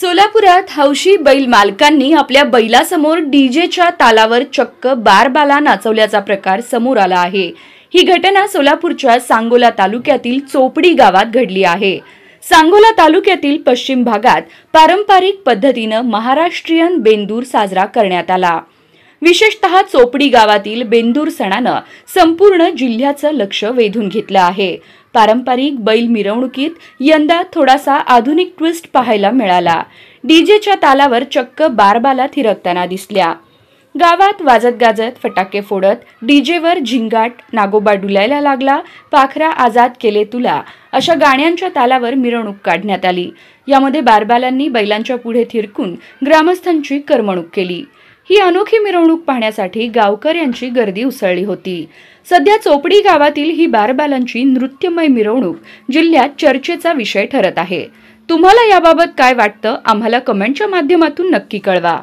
सोलापुरात हौशी बैल मालकांनी आपल्या बैलासमोर डीजेच्या तालावर चक्क बारबाला नाचवल्याचा प्रकार समोर आला आहे। ही घटना सोलापूरच्या सांगोला तालुक्यातील चोपडी गावात घडली आहे। सांगोला तालुक्यातील पश्चिम भागात पारंपरिक पद्धतीने महाराष्ट्रीयन बेंदूर साजरा करण्यात आला। विशेषतः चोपडी गावातील बेंदूर सणाने संपूर्ण जिल्ह्याचं लक्ष वेधून घेतलं आहे। पारंपरिक बैल मिरवणुकीत यंदा थोडासा आधुनिक ट्विस्ट पाहायला मिळाला। डीजेच्या तालावर चक्क बारबाला थिरकताना दिसल्या। गावात वाजत गाजत फटाके फोडत डीजेवर झिंगाट नागोबा डुलायला लागला, पाखरा आजाद केले तुला अशा गाण्यांच्या तालावर मिरवणूक काढण्यात आली। यामध्ये बारबालांनी बैलांच्या पुढे थिरकून ग्रामस्थांची करमणूक केली। ही अनोखी मिरवणूक पाहण्यासाठी गावकऱ्यांची गर्दी उसळली होती। सध्या चोपडी गावातील ही बारबालांची नृत्यमय मिरवणूक जिल्ह्यात चर्चेचा विषय ठरत आहे। तुम्हाला याबाबत काय वाटतं आम्हाला कमेंटच्या माध्यमातून नक्की कळवा।